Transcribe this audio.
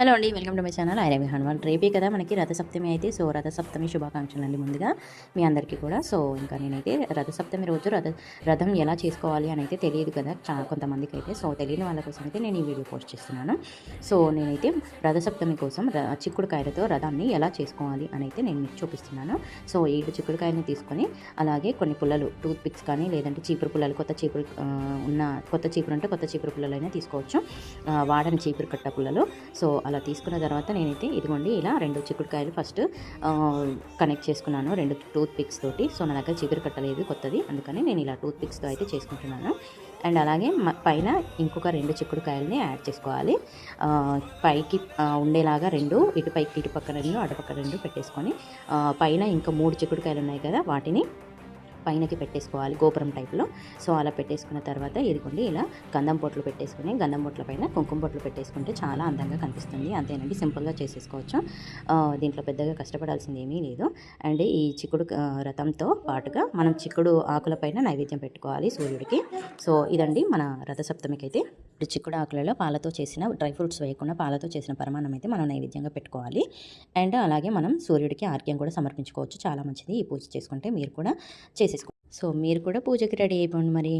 Hello అండి, welcome to my channel ఐరవి హనుమాన్. రేపే కదా మనకి రథసప్తమి అయితే. సో రథసప్తమి శుభాకాంక్షలు అండి ముందుగా మీ అందరికీ కూడా. సో ఇంకా నేనైతే రథసప్తమి రోజు రథం ఎలా చేసుకోవాలి అని అయితే తెలియదు కదా కొంతమందికి అయితే. సో తెలియని వాళ్ళ కోసం అయితే నేను ఈ వీడియో పోస్ట్ చేస్తున్నాను. సో నేనైతే రథసప్తమి కోసం చిక్కుడుకాయలతో రథాన్ని ఎలా చేసుకోవాలి అని అయితే నేను మీకు చూపిస్తున్నాను. సో 7 చిక్కుడుకాయలని తీసుకొని అలాగే కొన్ని పుల్లలు, టూత్ పిక్స్ కానీ లేదంటే చీపురు పుల్లలు, కొత్త చీపురు కొత్త చీపురు అంటే కొత్త చీపురు పుల్లలైనా తీసుకోవచ్చు, వాడని చీపురు కట్ట పుల్లలు. సో అలా తీసుకున్న తర్వాత నేనైతే ఇదిగోండి ఇలా 2 చిక్కుడుకాయలు ఫస్ట్ కనెక్ట్ చేసుకున్నాను 2 టూత్ పిక్స్ తోటి. సో నా దగ్గర చిగురు కట్టలేదు కొత్తది, అందుకని నేను ఇలా టూత్ పిక్స్తో అయితే చేసుకుంటున్నాను. అండ్ అలాగే పైన ఇంకొక 2 చిక్కుడుకాయలని యాడ్ చేసుకోవాలి. పైకి ఉండేలాగా 2 ఇటుపైకి ఇటుపక్క 2 అటుపక్క 2 పెట్టేసుకొని పైన ఇంకా 3 చిక్కుడుకాయలు ఉన్నాయి కదా వాటిని పైనకి పెట్టేసుకోవాలి గోపురం టైప్లో. సో అలా పెట్టేసుకున్న తర్వాత ఇదిగోండి ఇలా గంధం పొట్లు పెట్టేసుకుని గంధం పొట్ల పైన కుంకుమ పొట్లు పెట్టేసుకుంటే చాలా అందంగా కనిపిస్తుంది. అంతేనండి, సింపుల్గా చేసేసుకోవచ్చు. దీంట్లో పెద్దగా కష్టపడాల్సింది ఏమీ లేదు. అండ్ ఈ చిక్కుడు రథంతో పాటుగా మనం చిక్కుడు ఆకులపైన నైవేద్యం పెట్టుకోవాలి సూర్యుడికి. సో ఇదండి మన రథసప్తమికి అయితే. ఇప్పుడు చిక్కుడు ఆకులలో పాలతో చేసిన, డ్రై ఫ్రూట్స్ వేయకుండా పాలతో చేసిన పరమాన్నం అయితే మనం నైవేద్యంగా పెట్టుకోవాలి. అండ్ అలాగే మనం సూర్యుడికి ఆర్ఘ్యం కూడా సమర్పించుకోవచ్చు. చాలా మంచిది ఈ పూజ చేసుకుంటే. మీరు కూడా చేసేసుకోండి. సో మీరు కూడా పూజకి రెడీ అయిపోండి మరి.